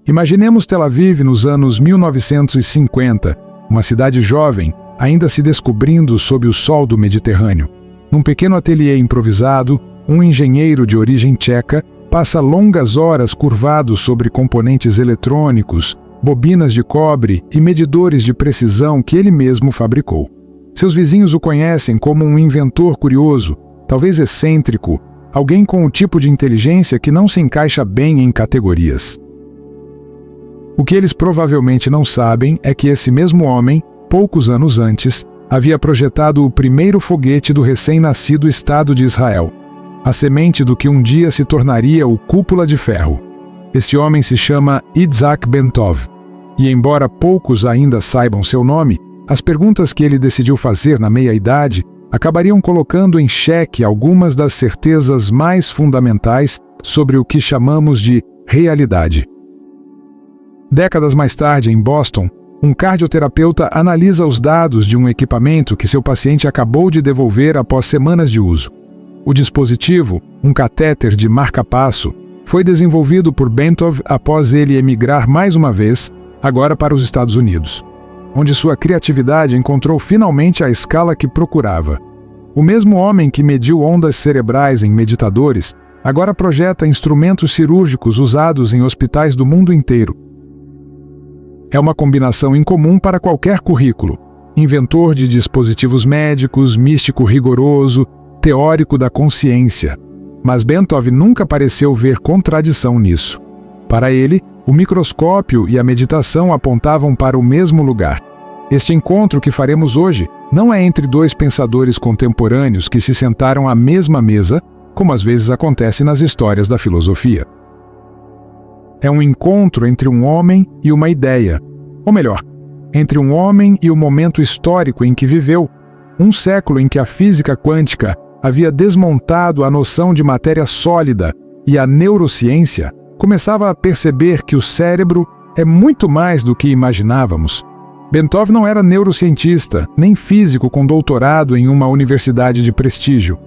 Imaginemos Tel Aviv nos anos 1950, uma cidade jovem, ainda se descobrindo sob o sol do Mediterrâneo. Num pequeno ateliê improvisado, um engenheiro de origem tcheca passa longas horas curvado sobre componentes eletrônicos, bobinas de cobre e medidores de precisão que ele mesmo fabricou. Seus vizinhos o conhecem como um inventor curioso, talvez excêntrico, alguém com um tipo de inteligência que não se encaixa bem em categorias. O que eles provavelmente não sabem é que esse mesmo homem, poucos anos antes, havia projetado o primeiro foguete do recém-nascido Estado de Israel, a semente do que um dia se tornaria o Cúpula de Ferro. Esse homem se chama Itzhak Ben-Tov, e embora poucos ainda saibam seu nome, as perguntas que ele decidiu fazer na meia-idade acabariam colocando em xeque algumas das certezas mais fundamentais sobre o que chamamos de realidade. Décadas mais tarde, em Boston, um cardioterapeuta analisa os dados de um equipamento que seu paciente acabou de devolver após semanas de uso. O dispositivo, um catéter de marca-passo, foi desenvolvido por Ben-Tov após ele emigrar mais uma vez, agora para os Estados Unidos, onde sua criatividade encontrou finalmente a escala que procurava. O mesmo homem que mediu ondas cerebrais em meditadores, agora projeta instrumentos cirúrgicos usados em hospitais do mundo inteiro. É uma combinação incomum para qualquer currículo: inventor de dispositivos médicos, místico rigoroso, teórico da consciência. Mas Ben-Tov nunca pareceu ver contradição nisso. Para ele, o microscópio e a meditação apontavam para o mesmo lugar. Este encontro que faremos hoje não é entre dois pensadores contemporâneos que se sentaram à mesma mesa, como às vezes acontece nas histórias da filosofia. É um encontro entre um homem e uma ideia, ou melhor, entre um homem e o momento histórico em que viveu, um século em que a física quântica havia desmontado a noção de matéria sólida e a neurociência começava a perceber que o cérebro é muito mais do que imaginávamos. Ben-Tov não era neurocientista, nem físico com doutorado em uma universidade de prestígio.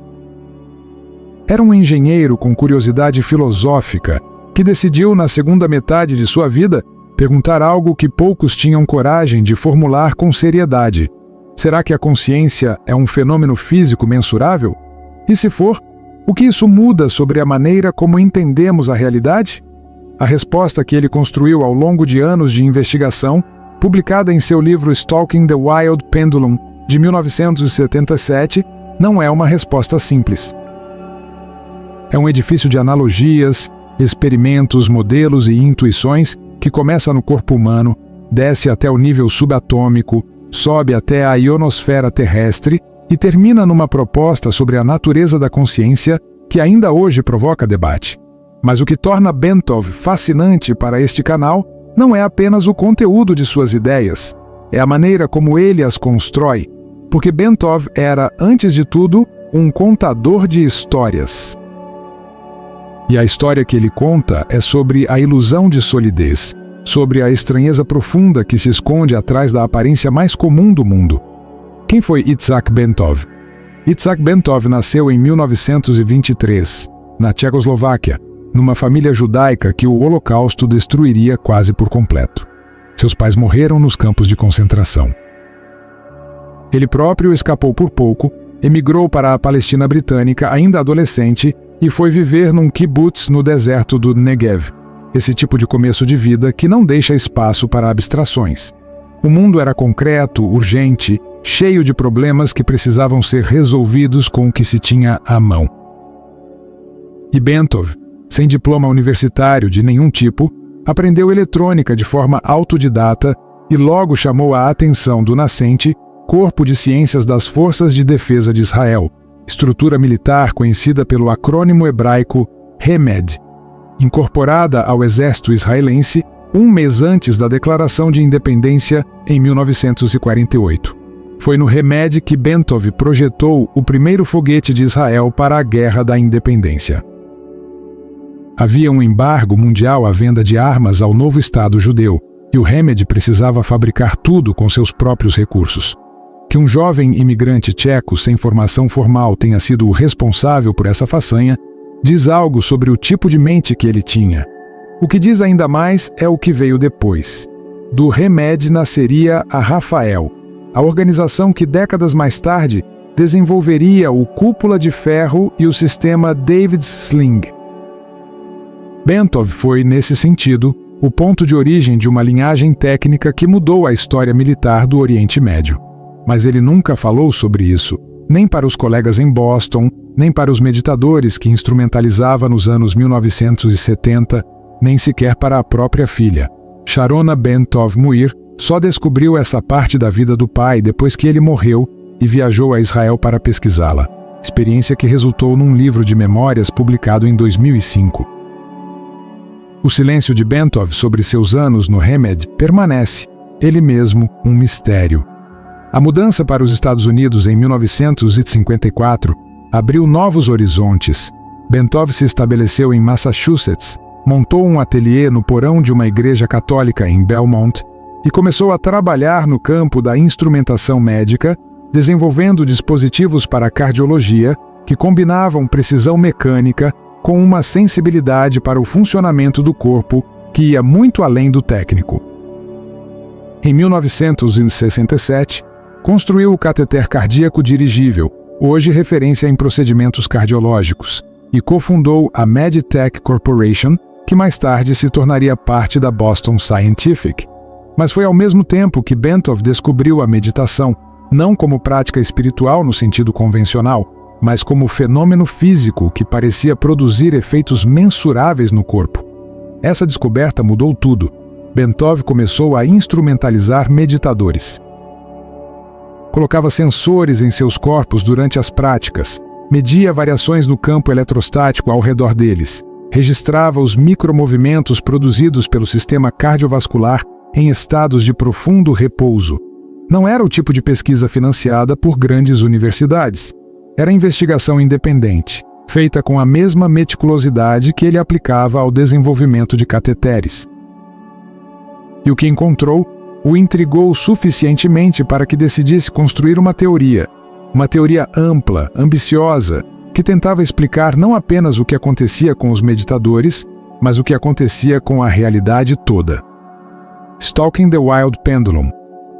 Era um engenheiro com curiosidade filosófica que decidiu, na segunda metade de sua vida, perguntar algo que poucos tinham coragem de formular com seriedade. Será que a consciência é um fenômeno físico mensurável? E se for, o que isso muda sobre a maneira como entendemos a realidade? A resposta que ele construiu ao longo de anos de investigação, publicada em seu livro Stalking the Wild Pendulum, de 1977, não é uma resposta simples. É um edifício de analogias, experimentos, modelos e intuições que começa no corpo humano, desce até o nível subatômico, sobe até a ionosfera terrestre e termina numa proposta sobre a natureza da consciência que ainda hoje provoca debate. Mas o que torna Ben-Tov fascinante para este canal não é apenas o conteúdo de suas ideias, é a maneira como ele as constrói, porque Ben-Tov era, antes de tudo, um contador de histórias. E a história que ele conta é sobre a ilusão de solidez, sobre a estranheza profunda que se esconde atrás da aparência mais comum do mundo. Quem foi Itzhak Ben-Tov? Itzhak Ben-Tov nasceu em 1923, na Tchecoslováquia, numa família judaica que o Holocausto destruiria quase por completo. Seus pais morreram nos campos de concentração. Ele próprio escapou por pouco, emigrou para a Palestina britânica ainda adolescente e foi viver num kibbutz no deserto do Negev, esse tipo de começo de vida que não deixa espaço para abstrações. O mundo era concreto, urgente, cheio de problemas que precisavam ser resolvidos com o que se tinha à mão. E Ben-Tov, sem diploma universitário de nenhum tipo, aprendeu eletrônica de forma autodidata e logo chamou a atenção do nascente Corpo de Ciências das Forças de Defesa de Israel, estrutura militar conhecida pelo acrônimo hebraico HEMED, incorporada ao exército israelense um mês antes da Declaração de Independência em 1948. Foi no HEMED que Ben-Tov projetou o primeiro foguete de Israel para a Guerra da Independência. Havia um embargo mundial à venda de armas ao novo Estado judeu, e o HEMED precisava fabricar tudo com seus próprios recursos. Que um jovem imigrante tcheco sem formação formal tenha sido o responsável por essa façanha diz algo sobre o tipo de mente que ele tinha. O que diz ainda mais é o que veio depois. Do Remed nasceria a Rafael, a organização que décadas mais tarde desenvolveria o Cúpula de Ferro e o sistema David's Sling. Bentov foi, nesse sentido, o ponto de origem de uma linhagem técnica que mudou a história militar do Oriente Médio. Mas ele nunca falou sobre isso, nem para os colegas em Boston, nem para os meditadores que instrumentalizava nos anos 1970, nem sequer para a própria filha. Sharona Bentov Muir só descobriu essa parte da vida do pai depois que ele morreu e viajou a Israel para pesquisá-la, experiência que resultou num livro de memórias publicado em 2005. O silêncio de Bentov sobre seus anos no Remed permanece, ele mesmo, um mistério. A mudança para os Estados Unidos em 1954 abriu novos horizontes. Bentov se estabeleceu em Massachusetts, montou um ateliê no porão de uma igreja católica em Belmont e começou a trabalhar no campo da instrumentação médica, desenvolvendo dispositivos para cardiologia que combinavam precisão mecânica com uma sensibilidade para o funcionamento do corpo que ia muito além do técnico. Em 1967, construiu o cateter cardíaco dirigível, hoje referência em procedimentos cardiológicos, e cofundou a Meditech Corporation, que mais tarde se tornaria parte da Boston Scientific. Mas foi ao mesmo tempo que Bentov descobriu a meditação, não como prática espiritual no sentido convencional, mas como fenômeno físico que parecia produzir efeitos mensuráveis no corpo. Essa descoberta mudou tudo. Bentov começou a instrumentalizar meditadores. Colocava sensores em seus corpos durante as práticas, media variações no campo eletrostático ao redor deles, registrava os micromovimentos produzidos pelo sistema cardiovascular em estados de profundo repouso. Não era o tipo de pesquisa financiada por grandes universidades. Era investigação independente, feita com a mesma meticulosidade que ele aplicava ao desenvolvimento de cateteres. E o que encontrou o intrigou suficientemente para que decidisse construir uma teoria ampla, ambiciosa, que tentava explicar não apenas o que acontecia com os meditadores, mas o que acontecia com a realidade toda. Stalking the Wild Pendulum,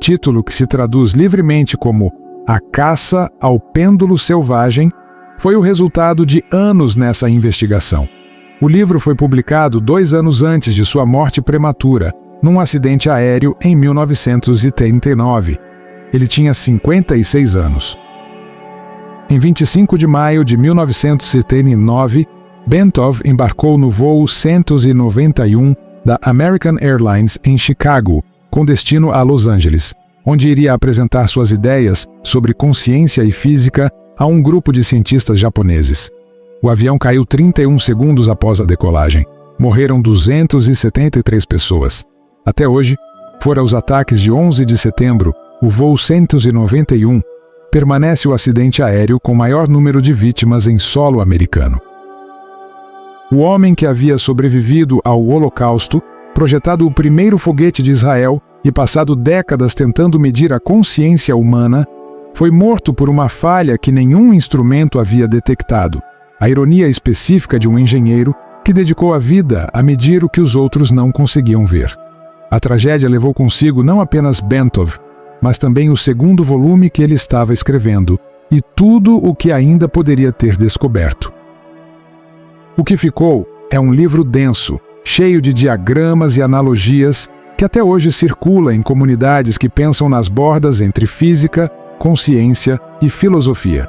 título que se traduz livremente como A Caça ao Pêndulo Selvagem, foi o resultado de anos nessa investigação. O livro foi publicado 2 anos antes de sua morte prematura, num acidente aéreo em 1939. Ele tinha 56 anos. Em 25 de maio de 1979, Bentov embarcou no voo 191 da American Airlines em Chicago, com destino a Los Angeles, onde iria apresentar suas ideias sobre consciência e física a um grupo de cientistas japoneses. O avião caiu 31 segundos após a decolagem. Morreram 273 pessoas. Até hoje, fora os ataques de 11 de setembro, o voo 191 permanece o acidente aéreo com maior número de vítimas em solo americano. O homem que havia sobrevivido ao Holocausto, projetado o primeiro foguete de Israel e passado décadas tentando medir a consciência humana, foi morto por uma falha que nenhum instrumento havia detectado, a ironia específica de um engenheiro que dedicou a vida a medir o que os outros não conseguiam ver. A tragédia levou consigo não apenas Bentov, mas também o segundo volume que ele estava escrevendo, e tudo o que ainda poderia ter descoberto. O que ficou é um livro denso, cheio de diagramas e analogias, que até hoje circula em comunidades que pensam nas bordas entre física, consciência e filosofia,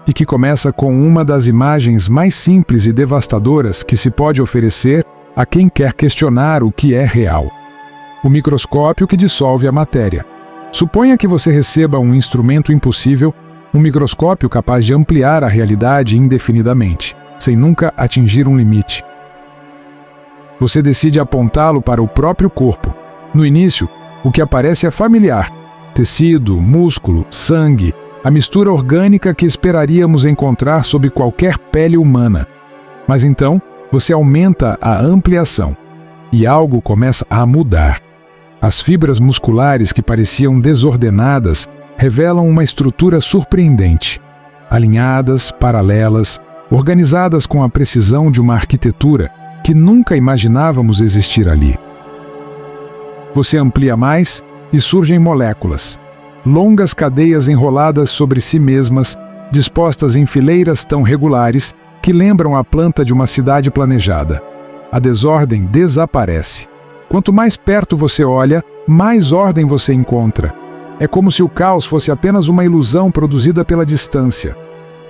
e que começa com uma das imagens mais simples e devastadoras que se pode oferecer a quem quer questionar o que é real. O microscópio que dissolve a matéria. Suponha que você receba um instrumento impossível, um microscópio capaz de ampliar a realidade indefinidamente, sem nunca atingir um limite. Você decide apontá-lo para o próprio corpo. No início, o que aparece é familiar: tecido, músculo, sangue, a mistura orgânica que esperaríamos encontrar sob qualquer pele humana. Mas então, você aumenta a ampliação, e algo começa a mudar. As fibras musculares que pareciam desordenadas revelam uma estrutura surpreendente. Alinhadas, paralelas, organizadas com a precisão de uma arquitetura que nunca imaginávamos existir ali. Você amplia mais e surgem moléculas, longas cadeias enroladas sobre si mesmas, dispostas em fileiras tão regulares que lembram a planta de uma cidade planejada. A desordem desaparece. Quanto mais perto você olha, mais ordem você encontra. É como se o caos fosse apenas uma ilusão produzida pela distância.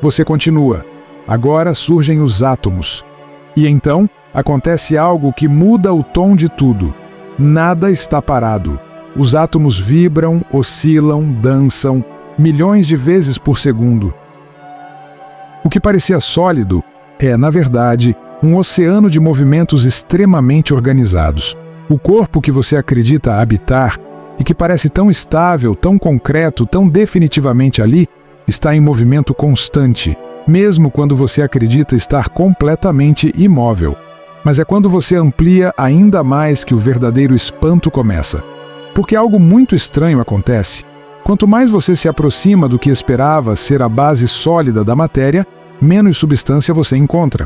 Você continua. Agora surgem os átomos. E então acontece algo que muda o tom de tudo. Nada está parado. Os átomos vibram, oscilam, dançam, milhões de vezes por segundo. O que parecia sólido é, na verdade, um oceano de movimentos extremamente organizados. O corpo que você acredita habitar e que parece tão estável, tão concreto, tão definitivamente ali, está em movimento constante, mesmo quando você acredita estar completamente imóvel. Mas é quando você amplia ainda mais que o verdadeiro espanto começa. Porque algo muito estranho acontece. Quanto mais você se aproxima do que esperava ser a base sólida da matéria, menos substância você encontra.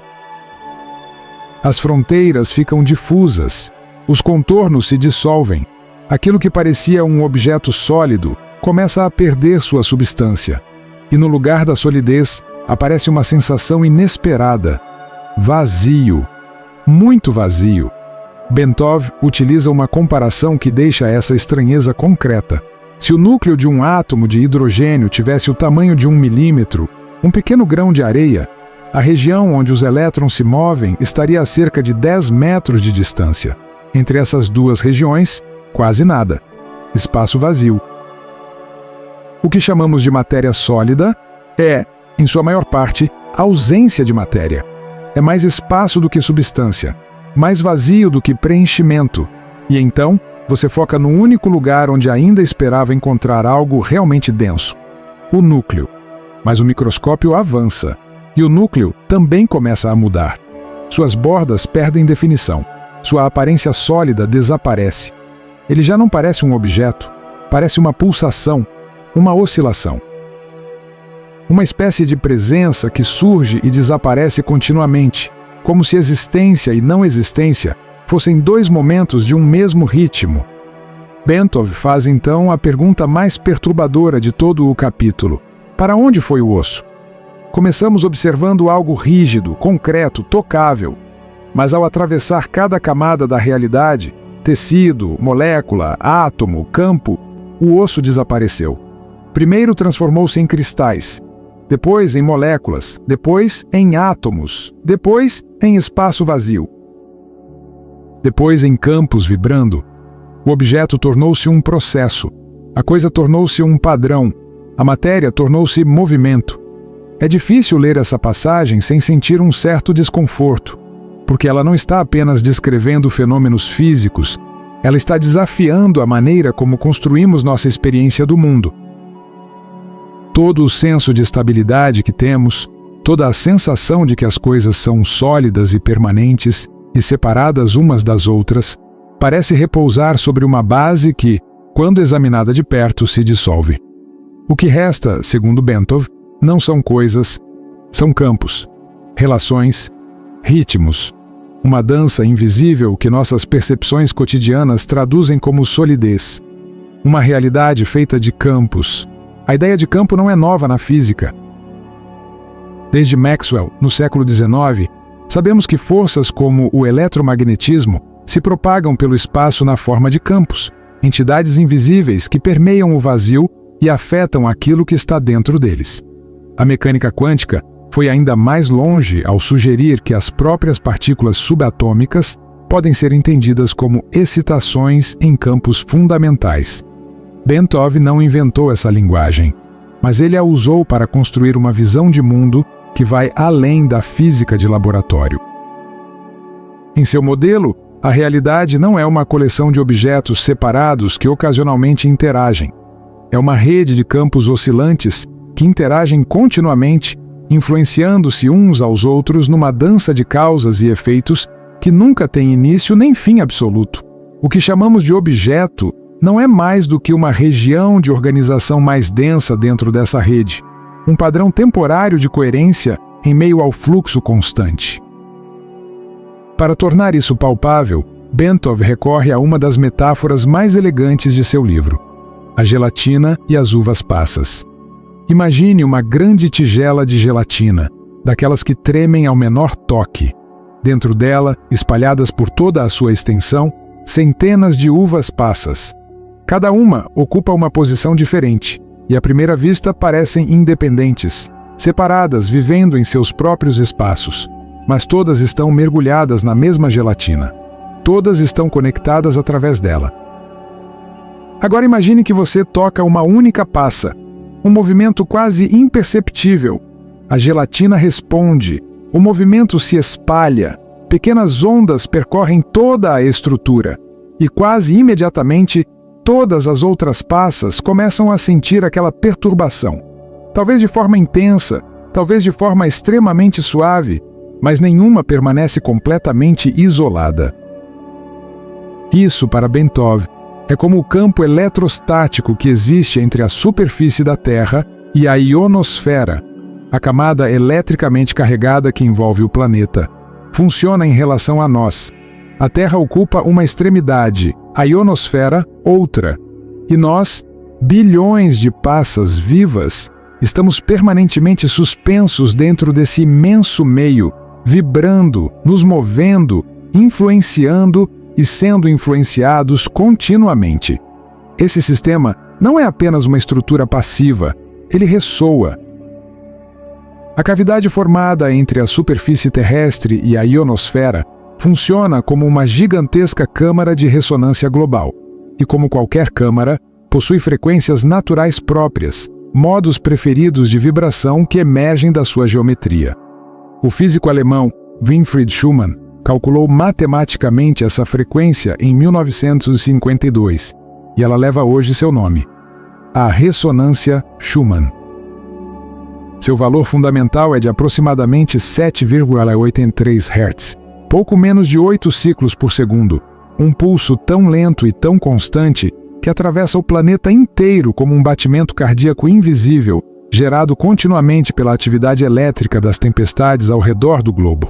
As fronteiras ficam difusas, os contornos se dissolvem. Aquilo que parecia um objeto sólido começa a perder sua substância. E no lugar da solidez, aparece uma sensação inesperada. Vazio. Muito vazio. Bentov utiliza uma comparação que deixa essa estranheza concreta. Se o núcleo de um átomo de hidrogênio tivesse o tamanho de 1 milímetro, um pequeno grão de areia, a região onde os elétrons se movem estaria a cerca de 10 metros de distância. Entre essas duas regiões, quase nada. Espaço vazio. O que chamamos de matéria sólida é, em sua maior parte, ausência de matéria. É mais espaço do que substância, mais vazio do que preenchimento. E então, você foca no único lugar onde ainda esperava encontrar algo realmente denso: o núcleo. Mas o microscópio avança, e o núcleo também começa a mudar. Suas bordas perdem definição. Sua aparência sólida desaparece. Ele já não parece um objeto, parece uma pulsação, uma oscilação. Uma espécie de presença que surge e desaparece continuamente, como se existência e não existência fossem dois momentos de um mesmo ritmo. Bentov faz então a pergunta mais perturbadora de todo o capítulo: para onde foi o osso? Começamos observando algo rígido, concreto, tocável, mas ao atravessar cada camada da realidade, tecido, molécula, átomo, campo, o osso desapareceu. Primeiro transformou-se em cristais, depois em moléculas, depois em átomos, depois em espaço vazio. Depois em campos vibrando. O objeto tornou-se um processo, a coisa tornou-se um padrão, a matéria tornou-se movimento. É difícil ler essa passagem sem sentir um certo desconforto, porque ela não está apenas descrevendo fenômenos físicos, ela está desafiando a maneira como construímos nossa experiência do mundo. Todo o senso de estabilidade que temos, toda a sensação de que as coisas são sólidas e permanentes e separadas umas das outras, parece repousar sobre uma base que, quando examinada de perto, se dissolve. O que resta, segundo Bentov, não são coisas, são campos, relações, ritmos, uma dança invisível que nossas percepções cotidianas traduzem como solidez, uma realidade feita de campos. A ideia de campo não é nova na física. Desde Maxwell, no século XIX, sabemos que forças como o eletromagnetismo se propagam pelo espaço na forma de campos, entidades invisíveis que permeiam o vazio e afetam aquilo que está dentro deles. A mecânica quântica foi ainda mais longe ao sugerir que as próprias partículas subatômicas podem ser entendidas como excitações em campos fundamentais. Bentov não inventou essa linguagem, mas ele a usou para construir uma visão de mundo que vai além da física de laboratório. Em seu modelo, a realidade não é uma coleção de objetos separados que ocasionalmente interagem. É uma rede de campos oscilantes que interagem continuamente, influenciando-se uns aos outros numa dança de causas e efeitos que nunca tem início nem fim absoluto. O que chamamos de objeto não é mais do que uma região de organização mais densa dentro dessa rede, um padrão temporário de coerência em meio ao fluxo constante. Para tornar isso palpável, Bentov recorre a uma das metáforas mais elegantes de seu livro: a gelatina e as uvas passas. Imagine uma grande tigela de gelatina, daquelas que tremem ao menor toque. Dentro dela, espalhadas por toda a sua extensão, centenas de uvas passas. Cada uma ocupa uma posição diferente, e à primeira vista parecem independentes, separadas, vivendo em seus próprios espaços. Mas todas estão mergulhadas na mesma gelatina. Todas estão conectadas através dela. Agora imagine que você toca uma única passa, um movimento quase imperceptível. A gelatina responde, o movimento se espalha, pequenas ondas percorrem toda a estrutura, e quase imediatamente todas as outras passas começam a sentir aquela perturbação. Talvez de forma intensa, talvez de forma extremamente suave, mas nenhuma permanece completamente isolada. Isso, para Bentov, é como o campo eletrostático que existe entre a superfície da Terra e a ionosfera, a camada eletricamente carregada que envolve o planeta. Funciona em relação a nós. A Terra ocupa uma extremidade, a ionosfera outra. E nós, bilhões de passas vivas, estamos permanentemente suspensos dentro desse imenso meio, vibrando, nos movendo, influenciando e sendo influenciados continuamente. Esse sistema não é apenas uma estrutura passiva, ele ressoa. A cavidade formada entre a superfície terrestre e a ionosfera funciona como uma gigantesca câmara de ressonância global, e como qualquer câmara, possui frequências naturais próprias, modos preferidos de vibração que emergem da sua geometria. O físico alemão Winfried Schumann calculou matematicamente essa frequência em 1952, e ela leva hoje seu nome: a ressonância Schumann. Seu valor fundamental é de aproximadamente 7,83 Hz, pouco menos de 8 ciclos por segundo, um pulso tão lento e tão constante que atravessa o planeta inteiro como um batimento cardíaco invisível, gerado continuamente pela atividade elétrica das tempestades ao redor do globo.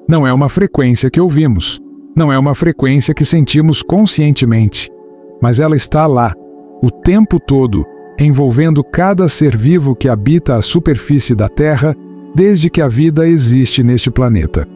Não é uma frequência que ouvimos, não é uma frequência que sentimos conscientemente, mas ela está lá, o tempo todo, envolvendo cada ser vivo que habita a superfície da Terra desde que a vida existe neste planeta.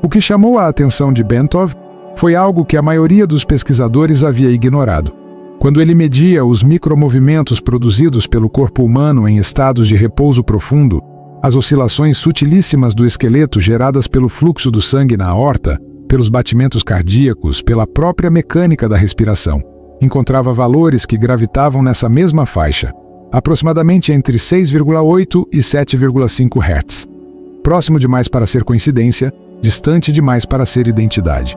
O que chamou a atenção de Bentov foi algo que a maioria dos pesquisadores havia ignorado. Quando ele media os micromovimentos produzidos pelo corpo humano em estados de repouso profundo, as oscilações sutilíssimas do esqueleto geradas pelo fluxo do sangue na aorta, pelos batimentos cardíacos, pela própria mecânica da respiração, encontrava valores que gravitavam nessa mesma faixa, aproximadamente entre 6,8 e 7,5 Hz. Próximo demais para ser coincidência, distante demais para ser identidade.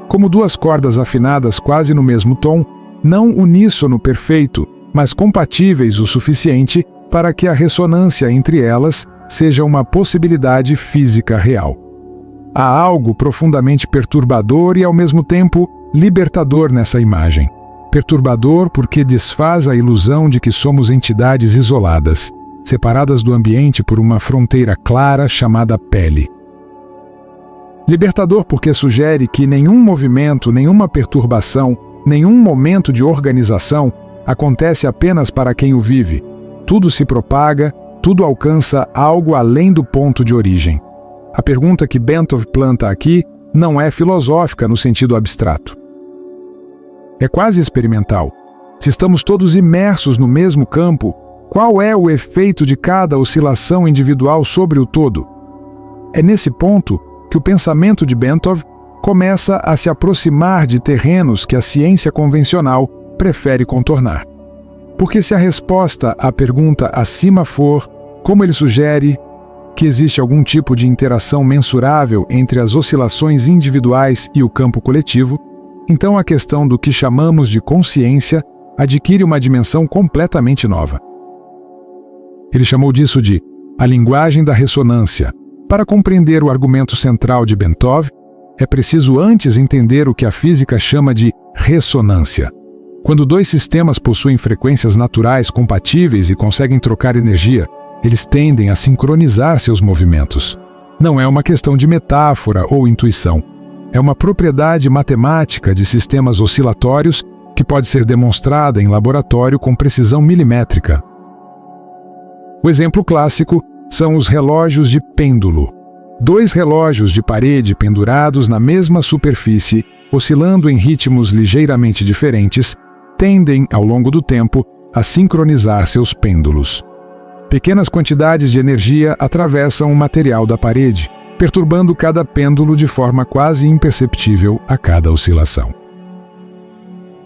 Como duas cordas afinadas quase no mesmo tom, não uníssono perfeito, mas compatíveis o suficiente para que a ressonância entre elas seja uma possibilidade física real. Há algo profundamente perturbador e, ao mesmo tempo, libertador nessa imagem. Perturbador porque desfaz a ilusão de que somos entidades isoladas, separadas do ambiente por uma fronteira clara chamada pele. Libertador porque sugere que nenhum movimento, nenhuma perturbação, nenhum momento de organização acontece apenas para quem o vive. Tudo se propaga, tudo alcança algo além do ponto de origem. A pergunta que Bentov planta aqui não é filosófica no sentido abstrato. É quase experimental. Se estamos todos imersos no mesmo campo, qual é o efeito de cada oscilação individual sobre o todo? É nesse ponto que o pensamento de Bentov começa a se aproximar de terrenos que a ciência convencional prefere contornar. Porque se a resposta à pergunta acima for, como ele sugere, que existe algum tipo de interação mensurável entre as oscilações individuais e o campo coletivo, então a questão do que chamamos de consciência adquire uma dimensão completamente nova. Ele chamou disso de a linguagem da ressonância. Para compreender o argumento central de Bentov, é preciso antes entender o que a física chama de ressonância. Quando dois sistemas possuem frequências naturais compatíveis e conseguem trocar energia, eles tendem a sincronizar seus movimentos. Não é uma questão de metáfora ou intuição. É uma propriedade matemática de sistemas oscilatórios que pode ser demonstrada em laboratório com precisão milimétrica. O exemplo clássico são os relógios de pêndulo. Dois relógios de parede pendurados na mesma superfície, oscilando em ritmos ligeiramente diferentes, tendem, ao longo do tempo, a sincronizar seus pêndulos. Pequenas quantidades de energia atravessam o material da parede, perturbando cada pêndulo de forma quase imperceptível a cada oscilação.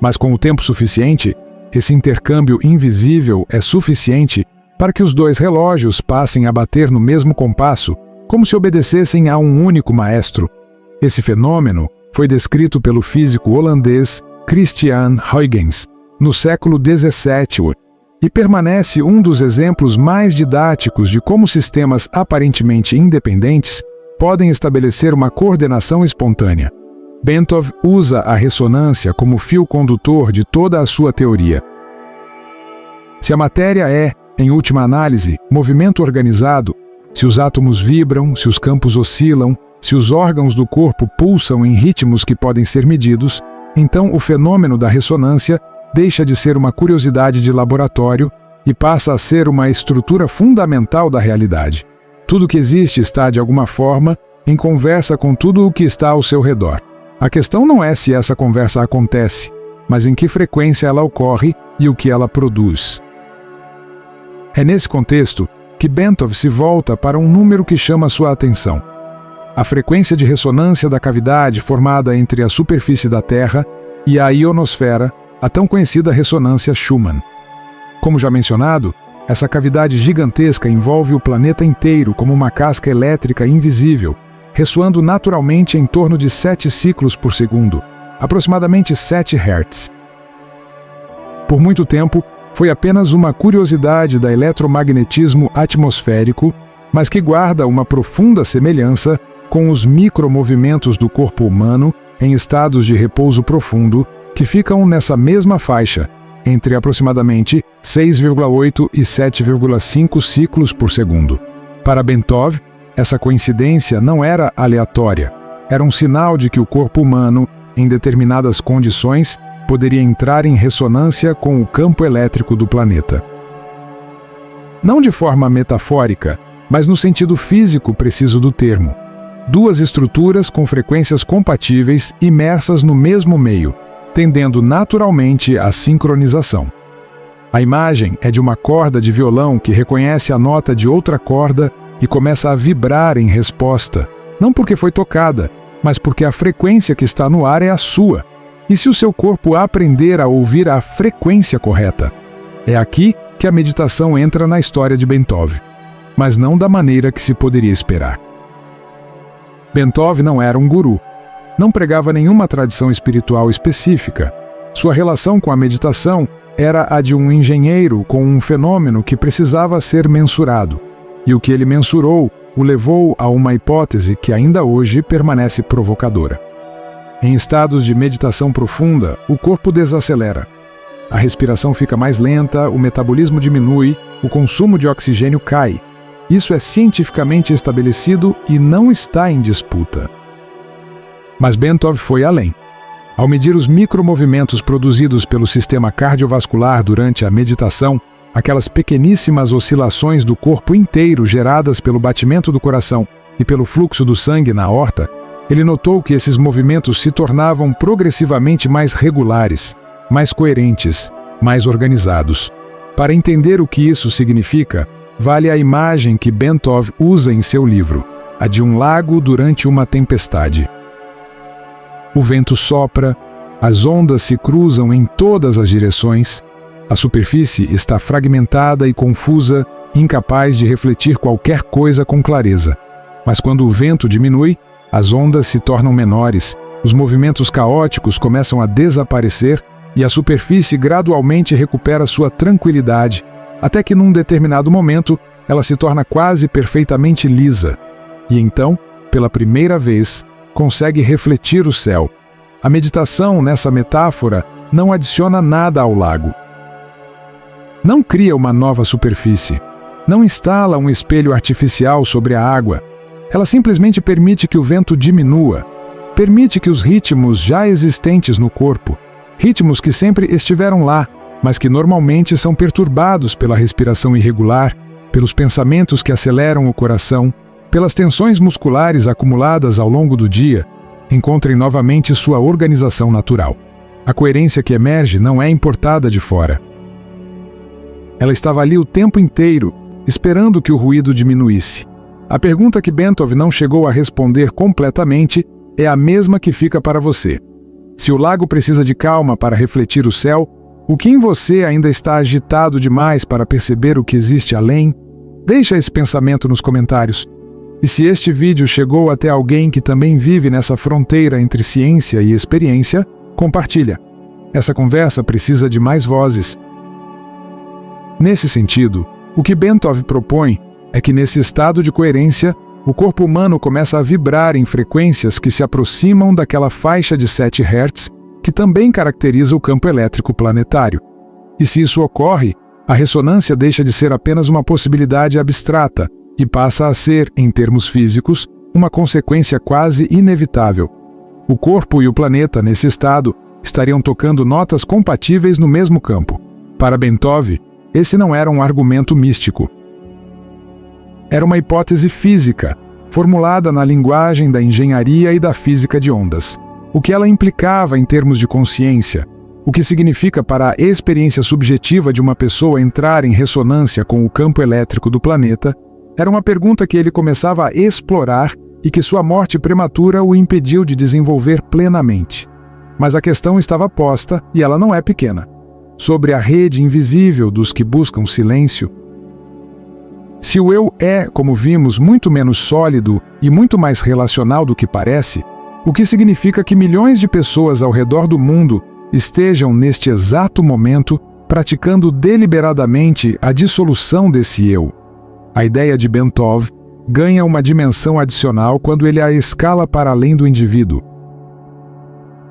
Mas com o tempo suficiente, esse intercâmbio invisível é suficiente para que os dois relógios passem a bater no mesmo compasso, como se obedecessem a um único maestro. Esse fenômeno foi descrito pelo físico holandês Christian Huygens no século XVII e permanece um dos exemplos mais didáticos de como sistemas aparentemente independentes podem estabelecer uma coordenação espontânea. Bentov usa a ressonância como fio condutor de toda a sua teoria. Se a matéria é, em última análise, movimento organizado, se os átomos vibram, se os campos oscilam, se os órgãos do corpo pulsam em ritmos que podem ser medidos, então o fenômeno da ressonância deixa de ser uma curiosidade de laboratório e passa a ser uma estrutura fundamental da realidade. Tudo que existe está, de alguma forma, em conversa com tudo o que está ao seu redor. A questão não é se essa conversa acontece, mas em que frequência ela ocorre e o que ela produz. É nesse contexto que Bentov se volta para um número que chama sua atenção: a frequência de ressonância da cavidade formada entre a superfície da Terra e a ionosfera, a tão conhecida ressonância Schumann. Como já mencionado, essa cavidade gigantesca envolve o planeta inteiro como uma casca elétrica invisível, ressoando naturalmente em torno de 7 ciclos por segundo, aproximadamente 7 Hz. Por muito tempo, foi apenas uma curiosidade da eletromagnetismo atmosférico, mas que guarda uma profunda semelhança com os micromovimentos do corpo humano em estados de repouso profundo, que ficam nessa mesma faixa, entre aproximadamente 6,8 e 7,5 ciclos por segundo. Para Bentov, essa coincidência não era aleatória, era um sinal de que o corpo humano, em determinadas condições, poderia entrar em ressonância com o campo elétrico do planeta. Não de forma metafórica, mas no sentido físico preciso do termo. Duas estruturas com frequências compatíveis imersas no mesmo meio, tendendo naturalmente à sincronização. A imagem é de uma corda de violão que reconhece a nota de outra corda e começa a vibrar em resposta, não porque foi tocada, mas porque a frequência que está no ar é a sua. E se o seu corpo aprender a ouvir a frequência correta? É aqui que a meditação entra na história de Bentov, mas não da maneira que se poderia esperar. Bentov não era um guru, não pregava nenhuma tradição espiritual específica. Sua relação com a meditação era a de um engenheiro com um fenômeno que precisava ser mensurado, e o que ele mensurou o levou a uma hipótese que ainda hoje permanece provocadora. Em estados de meditação profunda, o corpo desacelera. A respiração fica mais lenta, o metabolismo diminui, o consumo de oxigênio cai. Isso é cientificamente estabelecido e não está em disputa. Mas Bentov foi além. Ao medir os micromovimentos produzidos pelo sistema cardiovascular durante a meditação, aquelas pequeníssimas oscilações do corpo inteiro geradas pelo batimento do coração e pelo fluxo do sangue na aorta, ele notou que esses movimentos se tornavam progressivamente mais regulares, mais coerentes, mais organizados. Para entender o que isso significa, vale a imagem que Bentov usa em seu livro, a de um lago durante uma tempestade. O vento sopra, as ondas se cruzam em todas as direções, a superfície está fragmentada e confusa, incapaz de refletir qualquer coisa com clareza. Mas quando o vento diminui, as ondas se tornam menores, os movimentos caóticos começam a desaparecer e a superfície gradualmente recupera sua tranquilidade, até que num determinado momento ela se torna quase perfeitamente lisa. E então, pela primeira vez, consegue refletir o céu. A meditação, nessa metáfora, não adiciona nada ao lago. Não cria uma nova superfície. Não instala um espelho artificial sobre a água. Ela simplesmente permite que o vento diminua, permite que os ritmos já existentes no corpo, ritmos que sempre estiveram lá, mas que normalmente são perturbados pela respiração irregular, pelos pensamentos que aceleram o coração, pelas tensões musculares acumuladas ao longo do dia, encontrem novamente sua organização natural. A coerência que emerge não é importada de fora. Ela estava ali o tempo inteiro, esperando que o ruído diminuísse. A pergunta que Bentov não chegou a responder completamente é a mesma que fica para você. Se o lago precisa de calma para refletir o céu, o que em você ainda está agitado demais para perceber o que existe além? Deixa esse pensamento nos comentários. E se este vídeo chegou até alguém que também vive nessa fronteira entre ciência e experiência, compartilha. Essa conversa precisa de mais vozes. Nesse sentido, o que Bentov propõe é que nesse estado de coerência, o corpo humano começa a vibrar em frequências que se aproximam daquela faixa de 7 Hz que também caracteriza o campo elétrico planetário. E se isso ocorre, a ressonância deixa de ser apenas uma possibilidade abstrata e passa a ser, em termos físicos, uma consequência quase inevitável. O corpo e o planeta, nesse estado, estariam tocando notas compatíveis no mesmo campo. Para Bentov, esse não era um argumento místico. Era uma hipótese física, formulada na linguagem da engenharia e da física de ondas. O que ela implicava em termos de consciência, o que significa para a experiência subjetiva de uma pessoa entrar em ressonância com o campo elétrico do planeta, era uma pergunta que ele começava a explorar e que sua morte prematura o impediu de desenvolver plenamente. Mas a questão estava posta, e ela não é pequena. Sobre a rede invisível dos que buscam silêncio. Se o eu é, como vimos, muito menos sólido e muito mais relacional do que parece, o que significa que milhões de pessoas ao redor do mundo estejam, neste exato momento, praticando deliberadamente a dissolução desse eu. A ideia de Bentov ganha uma dimensão adicional quando ele a escala para além do indivíduo.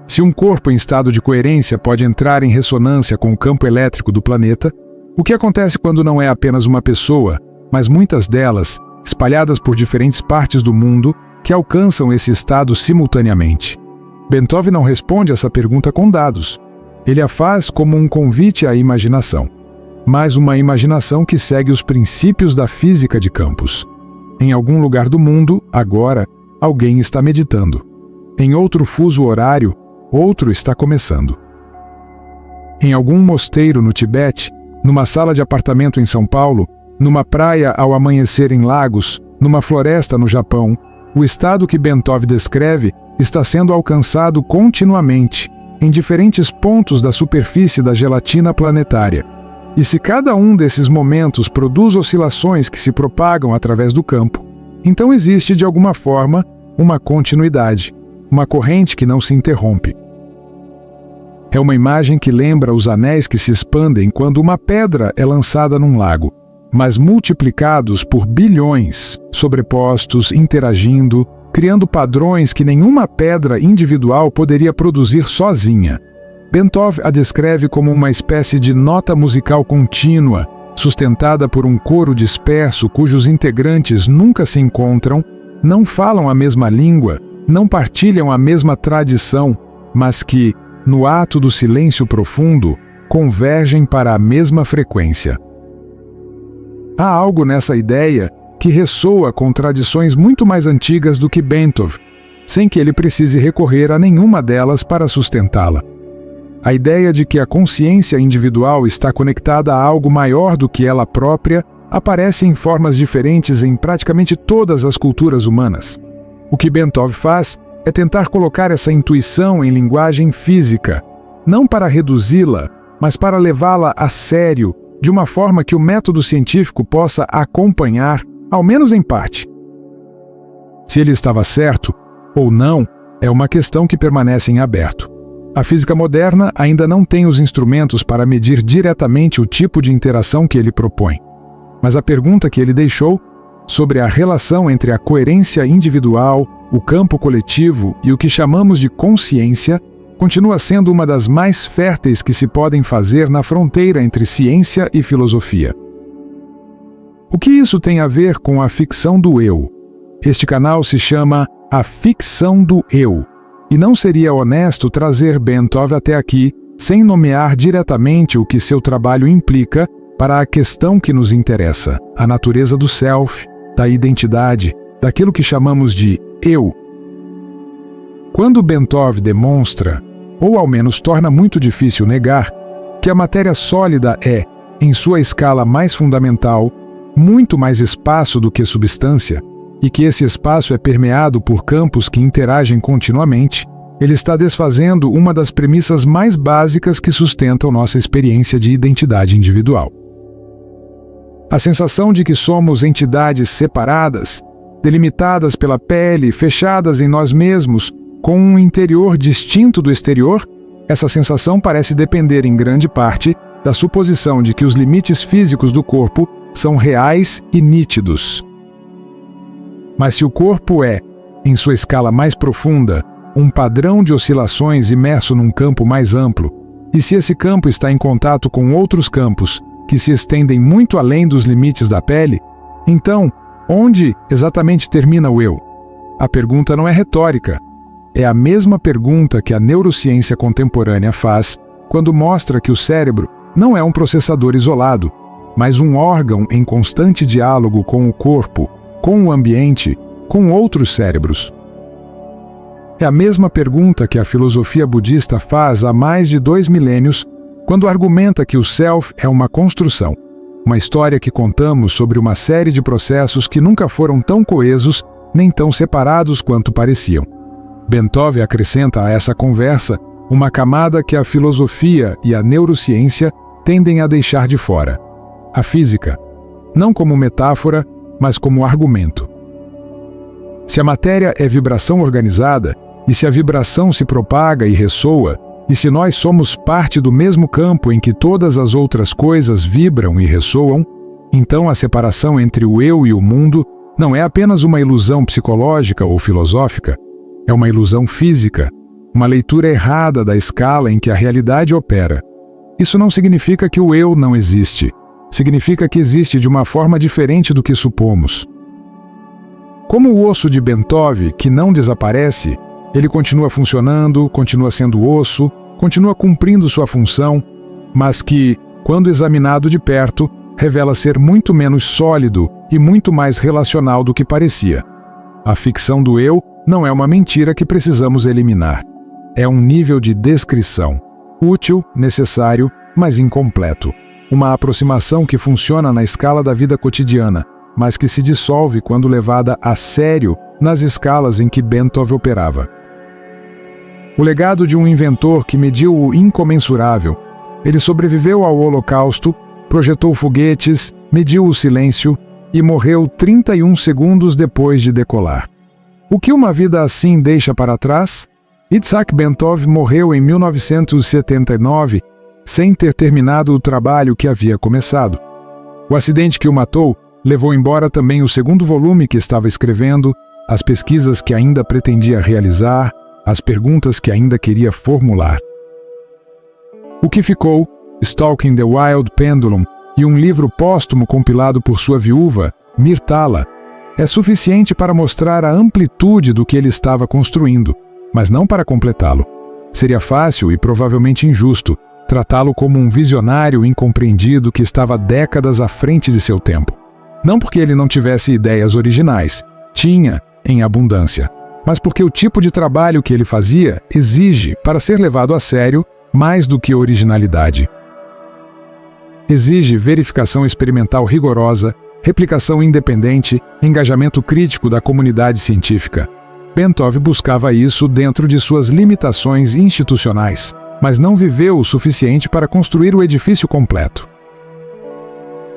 Se um corpo em estado de coerência pode entrar em ressonância com o campo elétrico do planeta, o que acontece quando não é apenas uma pessoa, mas muitas delas, espalhadas por diferentes partes do mundo, que alcançam esse estado simultaneamente? Bentov não responde essa pergunta com dados. Ele a faz como um convite à imaginação, mas uma imaginação que segue os princípios da física de campos. Em algum lugar do mundo, agora, alguém está meditando. Em outro fuso horário, outro está começando. Em algum mosteiro no Tibete, numa sala de apartamento em São Paulo, numa praia ao amanhecer em Lagos, numa floresta no Japão, o estado que Bentov descreve está sendo alcançado continuamente, em diferentes pontos da superfície da gelatina planetária. E se cada um desses momentos produz oscilações que se propagam através do campo, então existe, de alguma forma, uma continuidade, uma corrente que não se interrompe. É uma imagem que lembra os anéis que se expandem quando uma pedra é lançada num lago, mas multiplicados por bilhões, sobrepostos, interagindo, criando padrões que nenhuma pedra individual poderia produzir sozinha. Bentov a descreve como uma espécie de nota musical contínua, sustentada por um coro disperso cujos integrantes nunca se encontram, não falam a mesma língua, não partilham a mesma tradição, mas que, no ato do silêncio profundo, convergem para a mesma frequência. Há algo nessa ideia que ressoa com tradições muito mais antigas do que Bentov, sem que ele precise recorrer a nenhuma delas para sustentá-la. A ideia de que a consciência individual está conectada a algo maior do que ela própria aparece em formas diferentes em praticamente todas as culturas humanas. O que Bentov faz é tentar colocar essa intuição em linguagem física, não para reduzi-la, mas para levá-la a sério, de uma forma que o método científico possa acompanhar, ao menos em parte. Se ele estava certo ou não, é uma questão que permanece em aberto. A física moderna ainda não tem os instrumentos para medir diretamente o tipo de interação que ele propõe. Mas a pergunta que ele deixou sobre a relação entre a coerência individual, o campo coletivo e o que chamamos de consciência continua sendo uma das mais férteis que se podem fazer na fronteira entre ciência e filosofia. O que isso tem a ver com a ficção do eu? Este canal se chama A Ficção do Eu, e não seria honesto trazer Bentov até aqui sem nomear diretamente o que seu trabalho implica para a questão que nos interessa, a natureza do self, da identidade, daquilo que chamamos de eu. Quando Bentov demonstra, ou ao menos torna muito difícil negar, que a matéria sólida é, em sua escala mais fundamental, muito mais espaço do que substância, e que esse espaço é permeado por campos que interagem continuamente, ele está desfazendo uma das premissas mais básicas que sustentam nossa experiência de identidade individual. A sensação de que somos entidades separadas, delimitadas pela pele, fechadas em nós mesmos, com um interior distinto do exterior, essa sensação parece depender em grande parte da suposição de que os limites físicos do corpo são reais e nítidos. Mas se o corpo é, em sua escala mais profunda, um padrão de oscilações imerso num campo mais amplo, e se esse campo está em contato com outros campos que se estendem muito além dos limites da pele, então, onde exatamente termina o eu? A pergunta não é retórica. É a mesma pergunta que a neurociência contemporânea faz quando mostra que o cérebro não é um processador isolado, mas um órgão em constante diálogo com o corpo, com o ambiente, com outros cérebros. É a mesma pergunta que a filosofia budista faz há mais de 2 milênios, quando argumenta que o self é uma construção, uma história que contamos sobre uma série de processos que nunca foram tão coesos nem tão separados quanto pareciam. Bentov acrescenta a essa conversa uma camada que a filosofia e a neurociência tendem a deixar de fora: a física, não como metáfora, mas como argumento. Se a matéria é vibração organizada, e se a vibração se propaga e ressoa, e se nós somos parte do mesmo campo em que todas as outras coisas vibram e ressoam, então a separação entre o eu e o mundo não é apenas uma ilusão psicológica ou filosófica, é uma ilusão física, uma leitura errada da escala em que a realidade opera. Isso não significa que o eu não existe, significa que existe de uma forma diferente do que supomos. Como o osso de Bentov, que não desaparece, ele continua funcionando, continua sendo osso, continua cumprindo sua função, mas que, quando examinado de perto, revela ser muito menos sólido e muito mais relacional do que parecia. A ficção do eu não é uma mentira que precisamos eliminar. É um nível de descrição, útil, necessário, mas incompleto. Uma aproximação que funciona na escala da vida cotidiana, mas que se dissolve quando levada a sério nas escalas em que Bentov operava. O legado de um inventor que mediu o incomensurável. Ele sobreviveu ao Holocausto, projetou foguetes, mediu o silêncio e morreu 31 segundos depois de decolar. O que uma vida assim deixa para trás? Itzhak Bentov morreu em 1979, sem ter terminado o trabalho que havia começado. O acidente que o matou levou embora também o segundo volume que estava escrevendo, as pesquisas que ainda pretendia realizar, as perguntas que ainda queria formular. O que ficou, Stalking the Wild Pendulum, e um livro póstumo compilado por sua viúva, Myrtala, é suficiente para mostrar a amplitude do que ele estava construindo, mas não para completá-lo. Seria fácil e provavelmente injusto tratá-lo como um visionário incompreendido que estava décadas à frente de seu tempo. Não porque ele não tivesse ideias originais, tinha em abundância, mas porque o tipo de trabalho que ele fazia exige, para ser levado a sério, mais do que originalidade. Exige verificação experimental rigorosa, replicação independente, engajamento crítico da comunidade científica. Bentov buscava isso dentro de suas limitações institucionais, mas não viveu o suficiente para construir o edifício completo.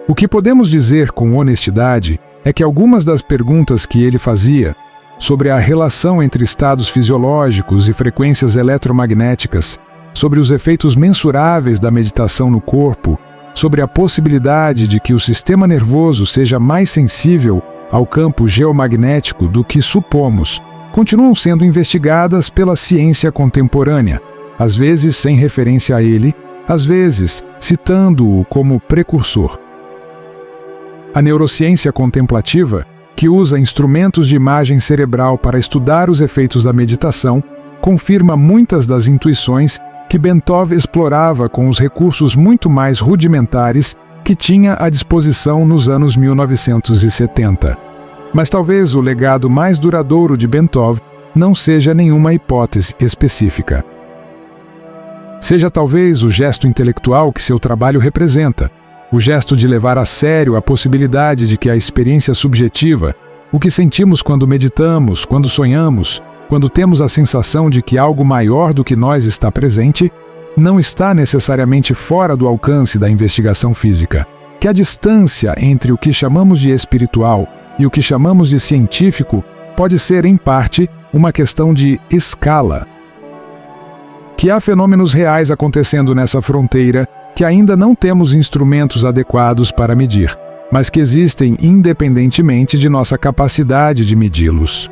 O que podemos dizer com honestidade é que algumas das perguntas que ele fazia sobre a relação entre estados fisiológicos e frequências eletromagnéticas, sobre os efeitos mensuráveis da meditação no corpo, sobre a possibilidade de que o sistema nervoso seja mais sensível ao campo geomagnético do que supomos, continuam sendo investigadas pela ciência contemporânea, às vezes sem referência a ele, às vezes citando-o como precursor. A neurociência contemplativa, que usa instrumentos de imagem cerebral para estudar os efeitos da meditação, confirma muitas das intuições que Bentov explorava com os recursos muito mais rudimentares que tinha à disposição nos anos 1970. Mas talvez o legado mais duradouro de Bentov não seja nenhuma hipótese específica. Seja talvez o gesto intelectual que seu trabalho representa, o gesto de levar a sério a possibilidade de que a experiência subjetiva, o que sentimos quando meditamos, quando sonhamos, quando temos a sensação de que algo maior do que nós está presente, não está necessariamente fora do alcance da investigação física, que a distância entre o que chamamos de espiritual e o que chamamos de científico pode ser, em parte, uma questão de escala. Que há fenômenos reais acontecendo nessa fronteira que ainda não temos instrumentos adequados para medir, mas que existem independentemente de nossa capacidade de medi-los.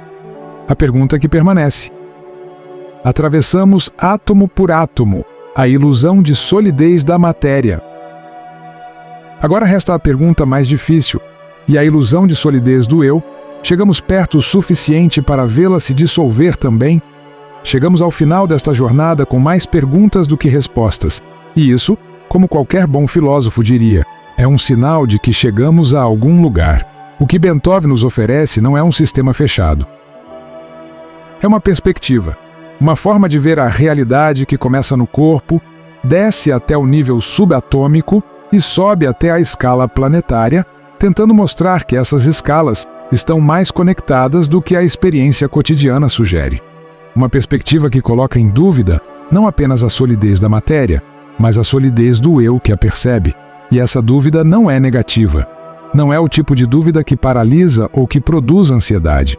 A pergunta que permanece: atravessamos átomo por átomo a ilusão de solidez da matéria. Agora resta a pergunta mais difícil: e a ilusão de solidez do eu? Chegamos perto o suficiente para vê-la se dissolver também? Chegamos ao final desta jornada com mais perguntas do que respostas, e isso, como qualquer bom filósofo diria, é um sinal de que chegamos a algum lugar. O que Bentov nos oferece não é um sistema fechado. É uma perspectiva, uma forma de ver a realidade que começa no corpo, desce até o nível subatômico e sobe até a escala planetária, tentando mostrar que essas escalas estão mais conectadas do que a experiência cotidiana sugere. Uma perspectiva que coloca em dúvida não apenas a solidez da matéria, mas a solidez do eu que a percebe. E essa dúvida não é negativa. Não é o tipo de dúvida que paralisa ou que produz ansiedade.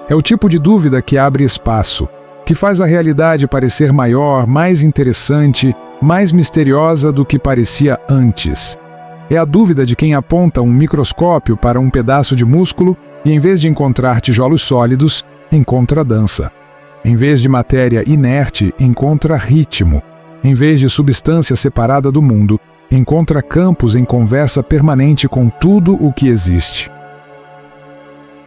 É o tipo de dúvida que abre espaço, que faz a realidade parecer maior, mais interessante, mais misteriosa do que parecia antes. É a dúvida de quem aponta um microscópio para um pedaço de músculo e, em vez de encontrar tijolos sólidos, encontra dança. Em vez de matéria inerte, encontra ritmo. Em vez de substância separada do mundo, encontra campos em conversa permanente com tudo o que existe.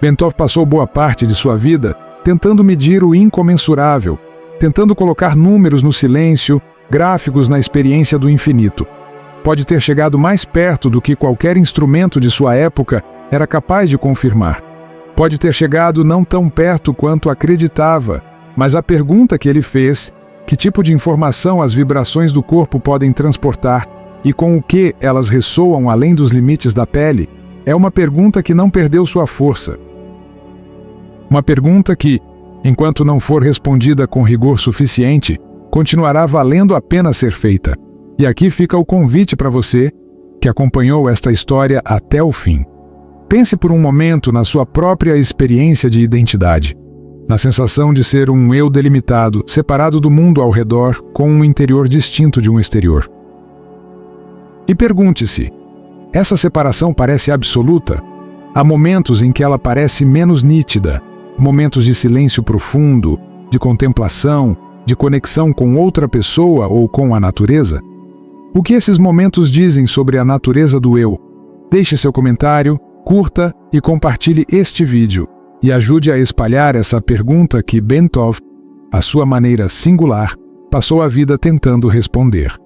Bentov passou boa parte de sua vida tentando medir o incomensurável, tentando colocar números no silêncio, gráficos na experiência do infinito. Pode ter chegado mais perto do que qualquer instrumento de sua época era capaz de confirmar. Pode ter chegado não tão perto quanto acreditava, mas a pergunta que ele fez, que tipo de informação as vibrações do corpo podem transportar e com o que elas ressoam além dos limites da pele, é uma pergunta que não perdeu sua força. Uma pergunta que, enquanto não for respondida com rigor suficiente, continuará valendo a pena ser feita. E aqui fica o convite para você, que acompanhou esta história até o fim. Pense por um momento na sua própria experiência de identidade, na sensação de ser um eu delimitado, separado do mundo ao redor, com um interior distinto de um exterior. E pergunte-se: essa separação parece absoluta? Há momentos em que ela parece menos nítida, momentos de silêncio profundo, de contemplação, de conexão com outra pessoa ou com a natureza? O que esses momentos dizem sobre a natureza do eu? Deixe seu comentário, curta e compartilhe este vídeo e ajude a espalhar essa pergunta que Bentov, à sua maneira singular, passou a vida tentando responder.